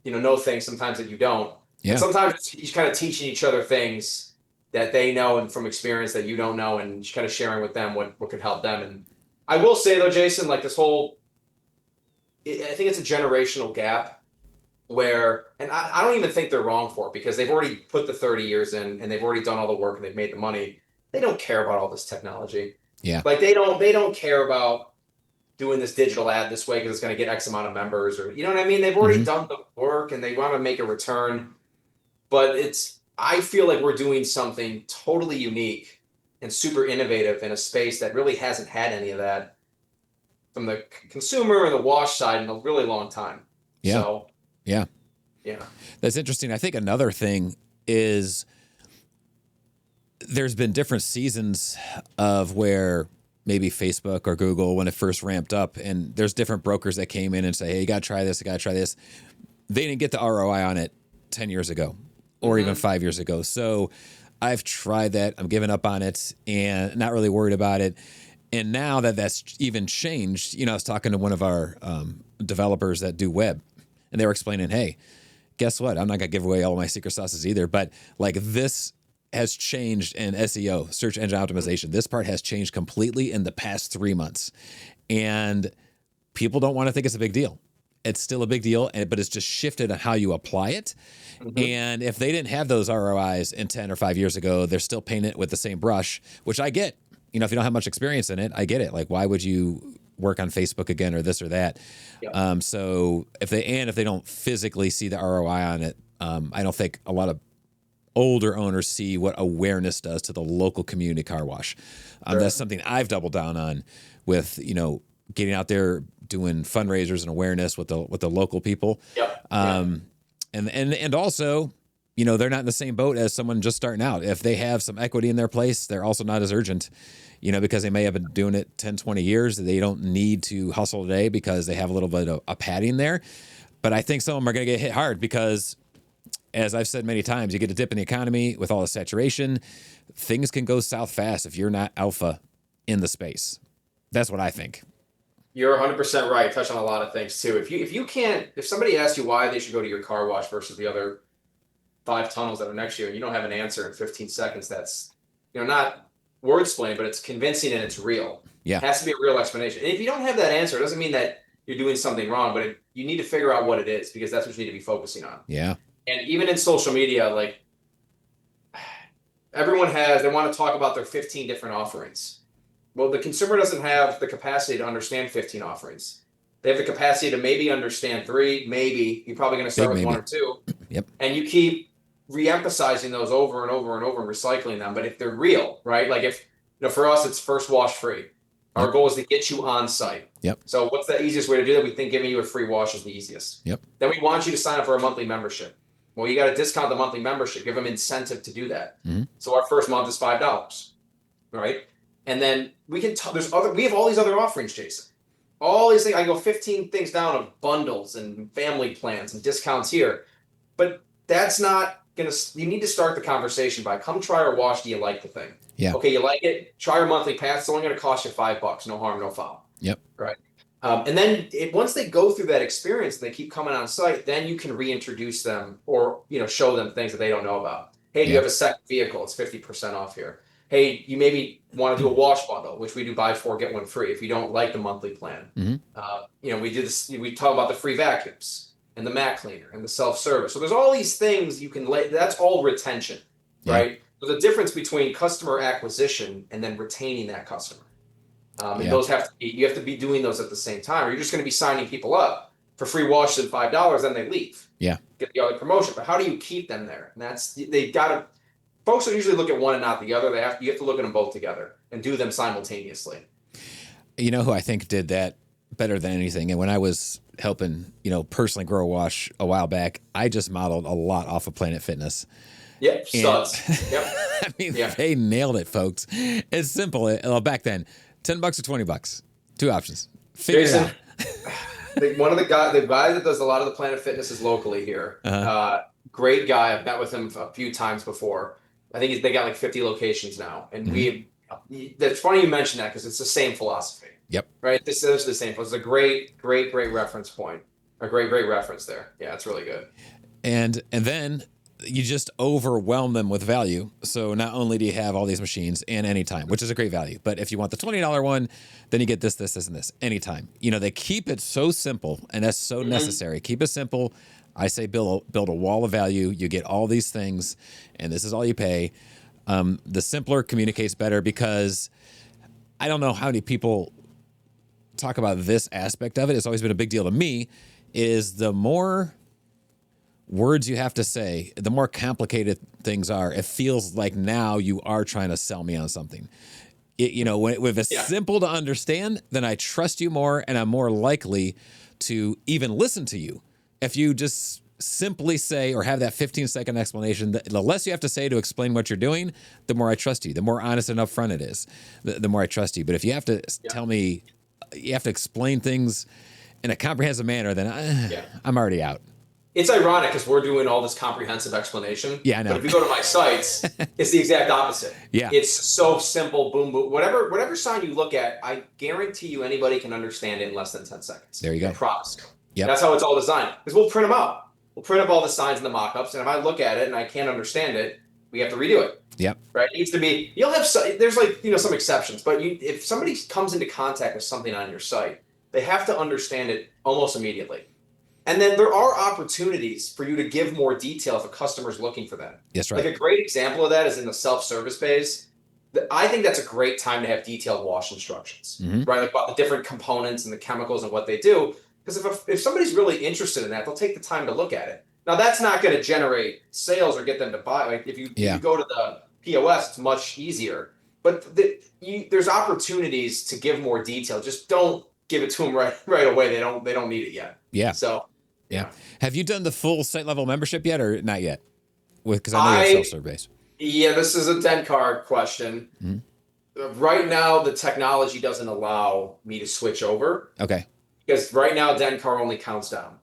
know things sometimes that you don't. Yeah. And sometimes you're kind of teaching each other things that they know and from experience that you don't know, and just kind of sharing with them what could help them. And I will say though, Jason, like this whole, I think it's a generational gap where, and I don't even think they're wrong for it, because they've already put the 30 years in and they've already done all the work and they've made the money. They don't care about all this technology. Yeah. Like they don't care about doing this digital ad this way because it's going to get X amount of members, or, you know what I mean? They've already done the work and they want to make a return. But I feel like we're doing something totally unique and super innovative in a space that really hasn't had any of that from the consumer and the wash side in a really long time. Yeah. So, yeah. Yeah. That's interesting. I think another thing is there's been different seasons of where maybe Facebook or Google, when it first ramped up, and there's different brokers that came in and say, hey, you got to try this, you got to try this. They didn't get the ROI on it 10 years ago or even 5 years ago. So I've tried that. I'm giving up on it and not really worried about it. And now that that's even changed, I was talking to one of our developers that do web, and they were explaining, hey, guess what? I'm not going to give away all my secret sauces either, but like this has changed in SEO, search engine optimization. This part has changed completely in the past 3 months. And people don't want to think it's a big deal. It's still a big deal, but it's just shifted on how you apply it. And if they didn't have those ROIs in 10 or 5 years ago, they're still painting it with the same brush, which I get. If you don't have much experience in it, I get it. Like, why would you work on Facebook again or this or that? Yep. So if they don't physically see the ROI on it, I don't think a lot of older owners see what awareness does to the local community car wash. Sure. That's something I've doubled down on with, getting out there, doing fundraisers and awareness with the local people. Yep. And also, they're not in the same boat as someone just starting out. If they have some equity in their place, they're also not as urgent, because they may have been doing it 10, 20 years. They don't need to hustle today because they have a little bit of a padding there. But I think some of them are going to get hit hard because, as I've said many times, you get a dip in the economy with all the saturation. Things can go south fast if you're not alpha in the space. That's what I think. You're 100% right. Touch on a lot of things too. If somebody asks you why they should go to your car wash versus the other 5 tunnels that are next to you, and you don't have an answer in 15 seconds, that's, not word explained, but it's convincing and it's real. Yeah. It has to be a real explanation. And if you don't have that answer, it doesn't mean that you're doing something wrong, but you need to figure out what it is, because that's what you need to be focusing on. Yeah. And even in social media, like they want to talk about their 15 different offerings. Well, the consumer doesn't have the capacity to understand 15 offerings. They have the capacity to maybe understand 3, maybe. You're probably going to start with 1 or 2. Yep. And you keep re-emphasizing those over and over and over and recycling them. But if they're real, right? Like if, for us, it's first wash free. Our goal is to get you on site. Yep. So what's the easiest way to do that? We think giving you a free wash is the easiest. Yep. Then we want you to sign up for a monthly membership. Well, you got to discount the monthly membership, give them incentive to do that. So our first month is $5, right? And then we can we have all these other offerings, Jason. All these things, I go 15 things down of bundles and family plans and discounts here. But that's not you need to start the conversation by, come try our wash. Do you like the thing? Yeah. Okay, you like it? Try our monthly pass. It's only going to cost you $5. No harm, no foul. Yep. Right. And then once they go through that experience, they keep coming on site, then you can reintroduce them or, show them things that they don't know about. Hey, do you have a second vehicle? It's 50% off here. Hey, you maybe want to do a wash bundle, which we do buy 4, get 1 free if you don't like the monthly plan. We do this. We talk about the free vacuums and the mat cleaner and the self-service. So there's all these things you can that's all retention, right? There's a difference between customer acquisition and then retaining that customer. And those you have to be doing those at the same time, or you're just going to be signing people up for free washes at $5, then they leave. Yeah. Get the other promotion. But how do you keep them there? And folks will usually look at one and not the other. You have to look at them both together and do them simultaneously. You know who I think did that better than anything? And when I was helping, personally grow a wash a while back, I just modeled a lot off of Planet Fitness. Yep, studs. Yep. I mean, they nailed it, folks. It's simple. Back then, $10 or $20, 2 options. Figure it out. One of the guy that does a lot of the Planet Fitness is locally here. Great guy. I've met with him a few times before. I think they got like 50 locations now. And that's funny you mentioned that, because it's the same philosophy. Yep. right? This is the same. It's a great reference point. A great reference there. Yeah, it's really good. And then you just overwhelm them with value. So not only do you have all these machines and anytime, which is a great value, but if you want the $20 one, then you get this, and this anytime. You know, they keep it so simple, and that's so necessary. Keep it simple. I say build a wall of value. You get all these things, and this is all you pay. The simpler communicates better, because I don't know how many people talk about this aspect of it. It's always been a big deal to me, is the more words you have to say, the more complicated things are. It feels like now you are trying to sell me on something. If it's simple to understand, then I trust you more, and I'm more likely to even listen to you. If you just simply say, or have that 15-second explanation, the less you have to say to explain what you're doing, the more I trust you. The more honest and upfront it is, the more I trust you. But if you have to tell me, you have to explain things in a comprehensive manner, then I'm already out. It's ironic because we're doing all this comprehensive explanation. Yeah, I know. But if you go to my sites, it's the exact opposite. Yeah. It's so simple, boom, boom. Whatever sign you look at, I guarantee you anybody can understand it in less than 10 seconds. There you go. I promise you. Yep. That's how it's all designed. Because we'll print them out. We'll print up all the signs and the mock-ups, and if I look at it and I can't understand it, we have to redo it. Yep. Right? It needs to be, you'll have, there's some exceptions, but if somebody comes into contact with something on your site, they have to understand it almost immediately. And then there are opportunities for you to give more detail if a customer's looking for that. That's right. Like a great example of that is in the self-service phase. I think that's a great time to have detailed wash instructions, right? Like about the different components and the chemicals and what they do. Because if somebody's really interested in that, they'll take the time to look at it. Now, that's not going to generate sales or get them to buy. Like if you go to the POS, it's much easier. But there's opportunities to give more detail. Just don't give it to them right away. They don't need it yet. Yeah. So. Yeah. Have you done the full site level membership yet, or not yet? Because I know you have self-service. Yeah, this is a Dencar question. Right now, the technology doesn't allow me to switch over. Okay. Because right now, Dencar only counts down.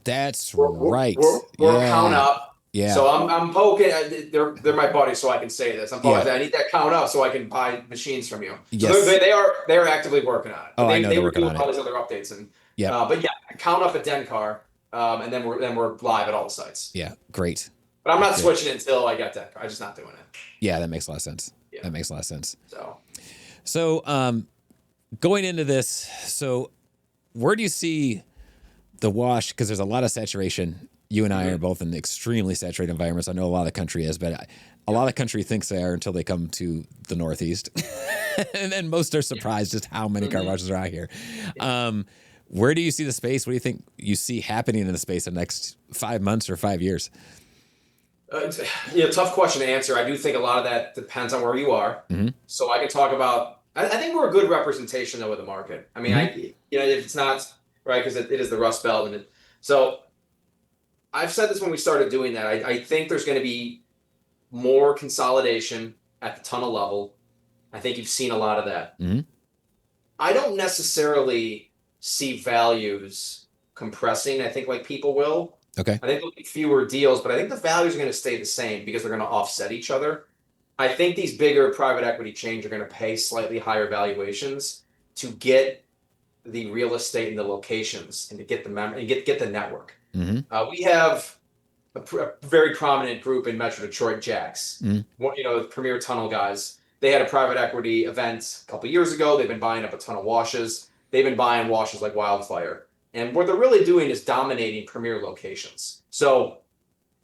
That's right. We're count up. Yeah. So I'm poking. They're my buddies, so I can say this. I'm poking. I need that count up so I can buy machines from you. Yes. So they're actively working on it. Oh, I know they're working doing on all it. these other updates and but count up at Dencar, and then we're live at all the sites. Yeah, great. But I'm not switching until I get Dencar. I'm just not doing it. Yeah, that makes a lot of sense. Yeah. That makes a lot of sense. So going into this, where do you see the wash? Because there's a lot of saturation. You and I are both in extremely saturated environments. I know a lot of the country is, but a lot of the country thinks they are until they come to the Northeast. And then most are surprised just how many car washes are out here. Where do you see the space? What do you think you see happening in the space in the next 5 months or 5 years? Tough question to answer. I do think a lot of that depends on where you are. So I can talk about. I think we're a good representation though of the market. I mean, if it's not right because it is the Rust Belt, so I've said this when we started doing that. I think there's going to be more consolidation at the tunnel level. I think you've seen a lot of that. I don't necessarily see values compressing. I think like people will. Okay. I think there'll be fewer deals, but I think the values are going to stay the same because they're going to offset each other. I think these bigger private equity chains are going to pay slightly higher valuations to get the real estate and the locations and to get get the network. We have a very prominent group in Metro Detroit, Jax. The premier tunnel guys. They had a private equity event a couple of years ago. They've been buying up a ton of washes. They've been buying washes like wildfire. And what they're really doing is dominating premier locations. So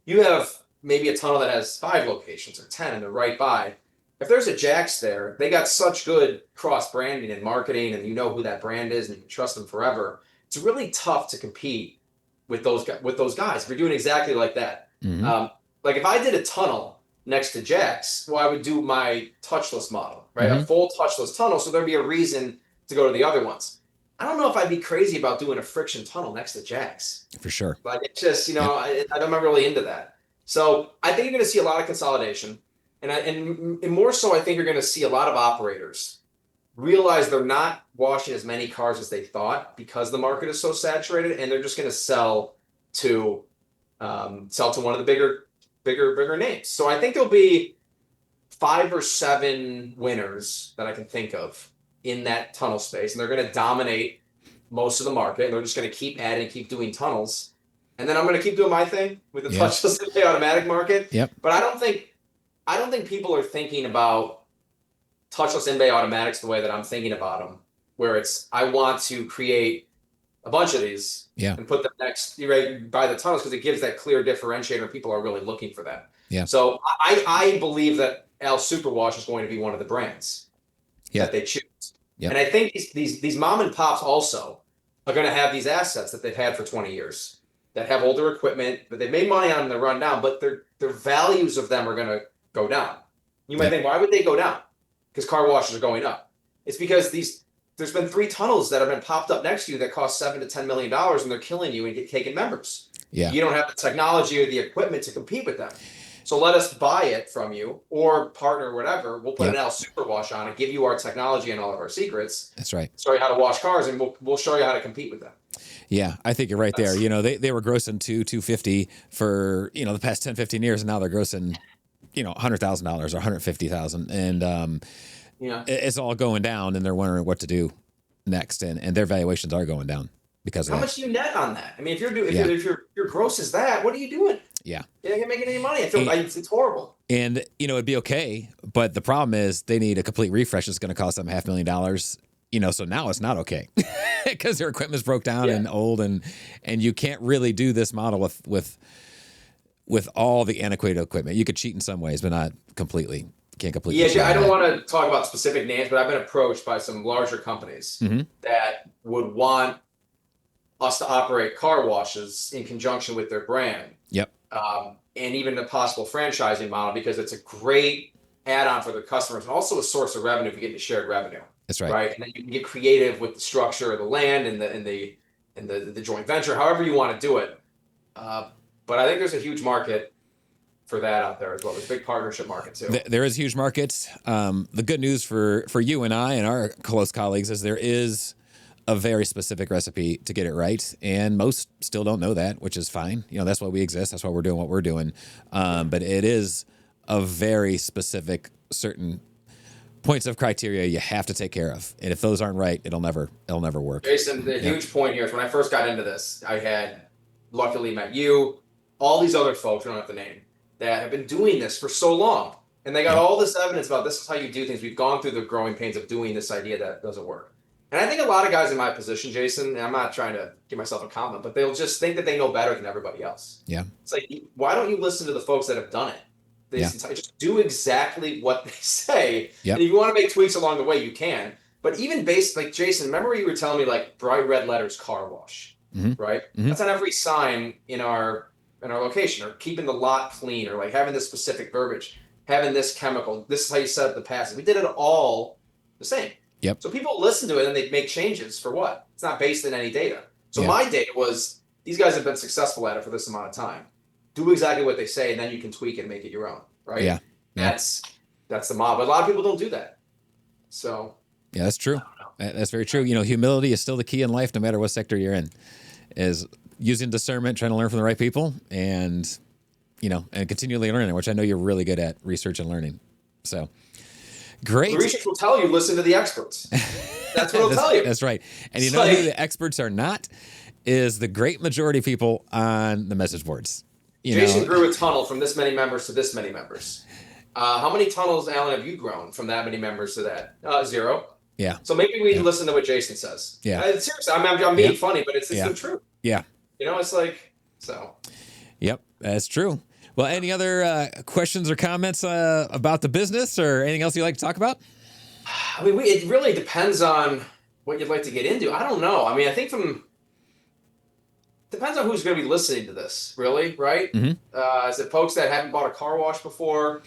you have maybe a tunnel that has 5 locations or 10 and they're right by. If there's a Jax there, they got such good cross branding and marketing and you know who that brand is and you can trust them forever. It's really tough to compete with those guys. If you're doing exactly like that. Like if I did a tunnel next to Jax, well, I would do my touchless model, right? A full touchless tunnel. So there'd be a reason to go to the other ones. I don't know if I'd be crazy about doing a friction tunnel next to Jax. For sure. Like it's just, I'm not really into that. So I think you're going to see a lot of consolidation. And more so, I think you're going to see a lot of operators realize they're not washing as many cars as they thought because the market is so saturated, and they're just going to sell to one of the bigger names. So I think there'll be 5 or 7 winners that I can think of in that tunnel space, and they're going to dominate most of the market, and they're just going to keep adding and keep doing tunnels. And then I'm going to keep doing my thing with the touchless and pay automatic market. Yep. But I don't think people are thinking about touchless in-bay automatics the way that I'm thinking about them, where it's, I want to create a bunch of these and put them next by the tunnels, because it gives that clear differentiator. People are really looking for that. Yeah. So I believe that Al Superwash is going to be one of the brands that they choose. Yeah. And I think these mom and pops also are going to have these assets that they've had for 20 years that have older equipment, but they made money on them, they run down, but their values of them are going to go down. You might think, why would they go down? Because car washes are going up. It's because there's been 3 tunnels that have been popped up next to you that cost $7 to $10 million, and they're killing you and taking members. Yeah. You don't have the technology or the equipment to compete with them. So let us buy it from you, or partner, whatever. We'll put an Al Superwash on it, give you our technology and all of our secrets. That's right. Show you how to wash cars, and we'll show you how to compete with them. Yeah, I think you're right there. You know, they were grossing $250 for, you know, the past 10, 15 years, and now they're grossing, you know, $100,000 or $150,000. And it's all going down, and they're wondering what to do next. And their valuations are going down because of how much do you net on that? I mean, if your gross is that, what are you doing? Yeah. You're not making any money. It's horrible. And, you know, it'd be okay. But the problem is they need a complete refresh. It's going to cost them $500,000. You know, so now it's not okay because their equipment's broke down and old, and you can't really do this model with all the antiquated equipment. You could cheat in some ways, but not completely. Can't completely. Yeah, I don't want to talk about specific names, but I've been approached by some larger companies that would want us to operate car washes in conjunction with their brand. Yep. And even a possible franchising model, because it's a great add-on for the customers and also a source of revenue if you get into shared revenue. That's right. Right. And then you can get creative with the structure of the land and the joint venture, however you want to do it. But I think there's a huge market for that out there as well. There's a big partnership market too. There is huge markets. The good news for you and I and our close colleagues is there is a very specific recipe to get it right. And most still don't know that, which is fine. You know, that's why we exist. That's why we're doing what we're doing. But it is a very specific, certain points of criteria you have to take care of. And if those aren't right, it'll never work. Jason, the huge point here is when I first got into this, I had luckily met you, all these other folks, I don't have to name, that have been doing this for so long. And they got all this evidence about this is how you do things. We've gone through the growing pains of doing this idea that doesn't work. And I think a lot of guys in my position, Jason, and I'm not trying to give myself a compliment, but they'll just think that they know better than everybody else. Yeah. It's like, why don't you listen to the folks that have done it? They just do exactly what they say. Yep. And if you want to make tweaks along the way, you can. But even based, like Jason, remember you were telling me like bright red letters car wash, right? That's on every sign in our location, or keeping the lot clean, or like having this specific verbiage, having this chemical. This is how you set up the passes. We did it all the same. Yep. So people listen to it and they make changes for what? It's not based in any data. So my data was, these guys have been successful at it for this amount of time. Do exactly what they say, and then you can tweak it and make it your own, right? Yeah. That's the model. But a lot of people don't do that. So yeah, that's true. That's very true. You know, humility is still the key in life, no matter what sector you're in. Is using discernment, trying to learn from the right people, and and continually learning, which I know you're really good at, research and learning. So great. The research will tell you, listen to the experts. That's what it'll tell you. That's right. And you know who the experts are not? Is the great majority of people on the message boards. Jason grew a tunnel from this many members to this many members. How many tunnels, Alan, have you grown from that many members to that? 0. Yeah. So maybe we listen to what Jason says. Yeah. Seriously, I'm being funny, but it's the truth. Yeah. It's like, so. Yep, that's true. Well, any other questions or comments about the business, or anything else you'd like to talk about? I mean, it really depends on what you'd like to get into. I don't know. I mean, I think depends on who's going to be listening to this, really, right? Is it folks that haven't bought a car wash before?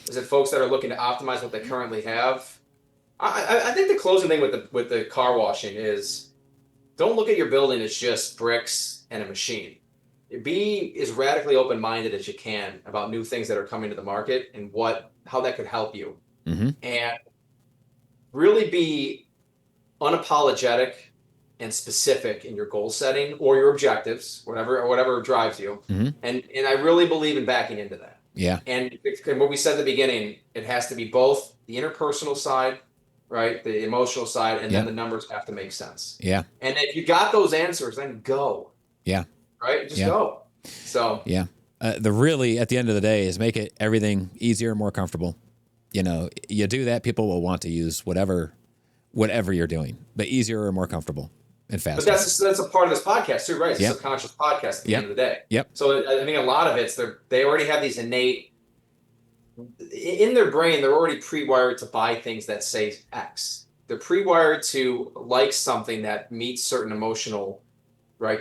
Is it folks that are looking to optimize what they currently have? I think the closing thing with the car washing is, don't look at your building as just bricks and a machine. Be as radically open-minded as you can about new things that are coming to the market and how that could help you. And really be unapologetic and specific in your goal setting or your objectives, whatever drives you. And I really believe in backing into that. Yeah. And what we said at the beginning, it has to be both the interpersonal side, right? The emotional side, and Yep. then the numbers have to make sense. Yeah. And if you got those answers, then go. Yeah. Right? Just Yeah. go. So Yeah. The really, at the end of the day, is make it everything easier, more comfortable. You do that, people will want to use whatever you're doing, but easier or more comfortable and faster. But that's a part of this podcast too, right? It's a Yep. subconscious podcast at the end of the day. Yep. So I think a lot of it's they already have these innate in their brain. They're already pre-wired to buy things that say X. They're pre-wired to like something that meets certain emotional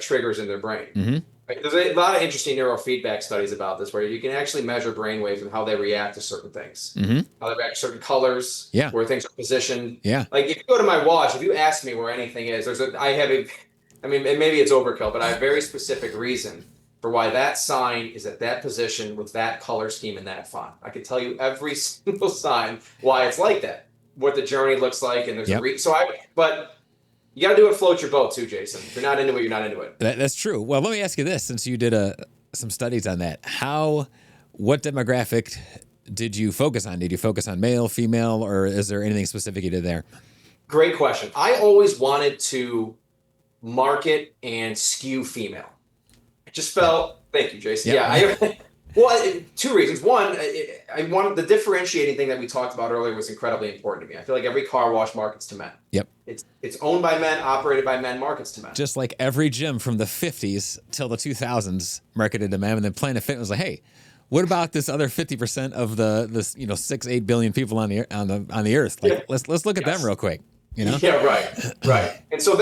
triggers in their brain. Mm-hmm. Right? There's a lot of interesting neurofeedback studies about this, where you can actually measure brain waves and how they react to certain things, Mm-hmm. how they react to certain colors, Yeah. where things are positioned. Yeah. Like if you go to my watch, if you ask me where anything is, I mean, maybe it's overkill, but I have a very specific reason for why that sign is at that position with that color scheme and that font. I can tell you every single sign why it's like that, what the journey looks like, and there's Yep. but you got to do it float your boat too, Jason. If you're not into it, you're not into it. That's true. Well, let me ask you this, since you did some studies on that. What demographic did you focus on? Did you focus on male, female, or is there anything specific you did there? Great question. I always wanted to market and skew female. I just felt, thank you, Jason. Yep. Yeah. Well, two reasons. One, I wanted the differentiating thing that we talked about earlier was incredibly important to me. I feel like every car wash markets to men. Yep. It's owned by men, operated by men, markets to men. Just like every gym from the 50s till the 2000s marketed to men, and then Planet Fitness was like, hey, what about this other 50% of the 6-8 billion people on the earth? Like, let's look at them real quick. Yeah, right. And so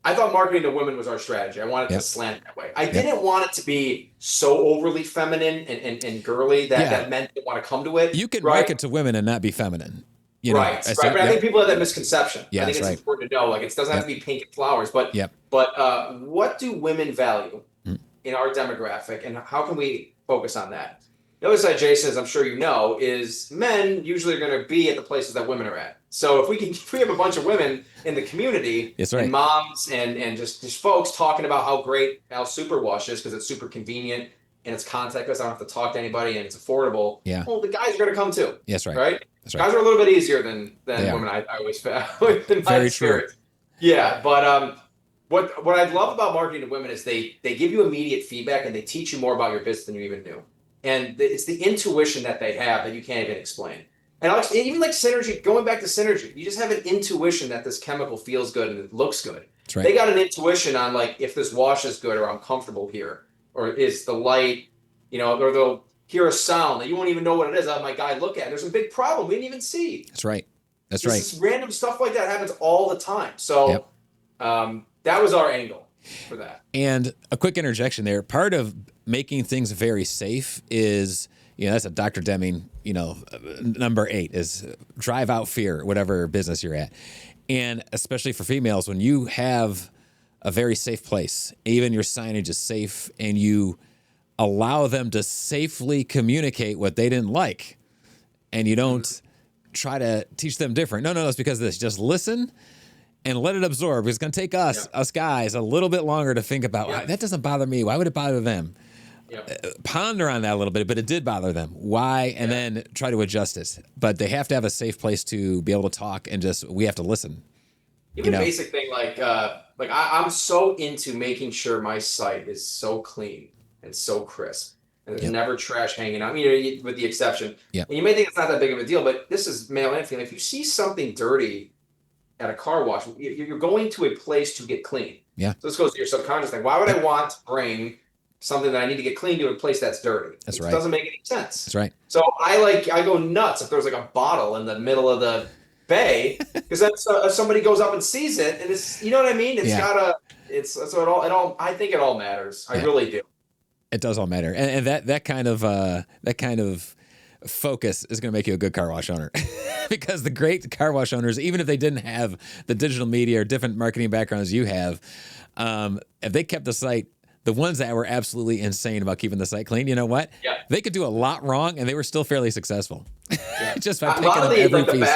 I thought marketing to women was our strategy. I wanted to slant that way. I didn't want it to be so overly feminine and girly that men didn't want to come to it. You can market to women and not be feminine. Right. But I think people have that misconception. Yeah, I think it's important to know. Like, it doesn't have to be pink and flowers, but what do women value in our demographic, and how can we focus on that? The other side, Jason, as I'm sure you know, is men usually are going to be at the places that women are at. So if we have a bunch of women in the community, and moms and just folks talking about how great Al Superwash is because it's super convenient and it's contactless, I don't have to talk to anybody, and it's affordable. Yeah. Well, the guys are going to come too. Yes, right. Right? That's right. Guys are a little bit easier than women. I always found. Very true. Yeah, but what I love about marketing to women is they give you immediate feedback and they teach you more about your business than you even knew. And it's the intuition that they have that you can't even explain. And even like synergy, going back to synergy, you just have an intuition that this chemical feels good and it looks good. That's right. They got an intuition on like if this wash is good, or I'm comfortable here, or is the light, or they'll hear a sound that you won't even know what it is. I have my guy look at it. There's a big problem we didn't even see. That's right. That's This random stuff like that happens all the time. So that was our angle for that. And a quick interjection there. Part of making things very safe is, that's a Dr. Deming, number 8 is drive out fear, whatever business you're at. And especially for females, when you have a very safe place, even your signage is safe, and you allow them to safely communicate what they didn't like, and you don't try to teach them different. No, it's because of this. Just listen and let it absorb. It's going to take us guys, a little bit longer to think about, that doesn't bother me. Why would it bother them? Ponder on that a little bit, but it did bother them. Why? And then try to adjust it. But they have to have a safe place to be able to talk, and we have to listen. Even basic thing like I'm so into making sure my site is so clean and so crisp, and there's never trash hanging out. With the exception. And you may think it's not that big of a deal, but this is male and female. If you see something dirty at a car wash, you're going to a place to get clean. Yeah. So this goes to your subconscious thing. Why would I want to bring something that I need to get clean to a place that's dirty? That's it right. Doesn't make any sense. That's right. So I go nuts if there's like a bottle in the middle of the bay, because then somebody goes up and sees it, and it's, you know what I mean? So it all I think it all matters. I really do. It does all matter. And that kind of focus is going to make you a good car wash owner. Because the great car wash owners, even if they didn't have the digital media or different marketing backgrounds you have, if they kept the site, the ones that were absolutely insane about keeping the site clean, you know what? Yeah. They could do a lot wrong, and they were still fairly successful. Just by a picking lot up of every piece.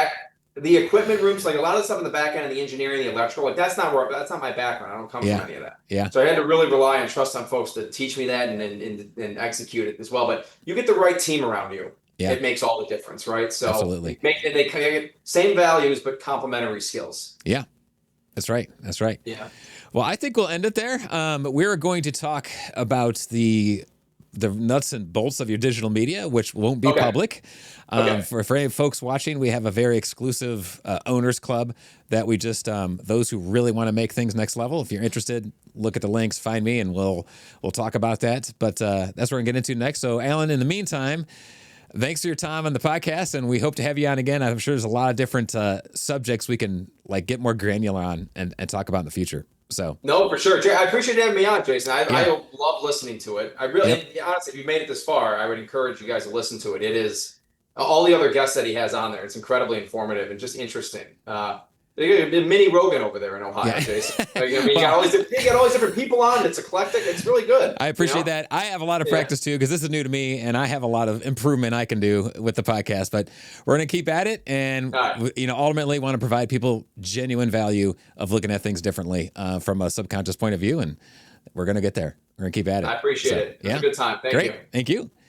the equipment rooms, like a lot of the stuff in the back end of the engineering, the electrical, like that's not my background. I don't come from any of that. Yeah. So I had to really rely and trust on folks to teach me that and execute it as well. But you get the right team around you, Yeah. it makes all the difference, right? So Absolutely. they get same values but complementary skills. Yeah. That's right. That's right. Yeah. Well, I think we'll end it there. We're going to talk about the nuts and bolts of your digital media, which won't be public. For any folks watching, we have a very exclusive owners club that we just those who really want to make things next level. If you're interested, look at the links, find me, and we'll talk about that. But that's what we're gonna get into next. So, Alan, in the meantime, thanks for your time on the podcast, and we hope to have you on again. I'm sure there's a lot of different subjects we can get more granular on and talk about in the future. So no, for sure. I appreciate having me on, Jason. I love listening to it. I really, and honestly, if you made it this far, I would encourage you guys to listen to it. It is all the other guests that he has on there. It's incredibly informative and just interesting. Mini Rogan over there in Ohio, Jason. You got all these different people on. It's eclectic. It's really good. I appreciate that. I have a lot of practice too, because this is new to me, and I have a lot of improvement I can do with the podcast. But we're going to keep at it, and ultimately want to provide people genuine value of looking at things differently from a subconscious point of view, and we're going to get there. We're going to keep at it. I appreciate it. It's a good time. Thank you. Thank you.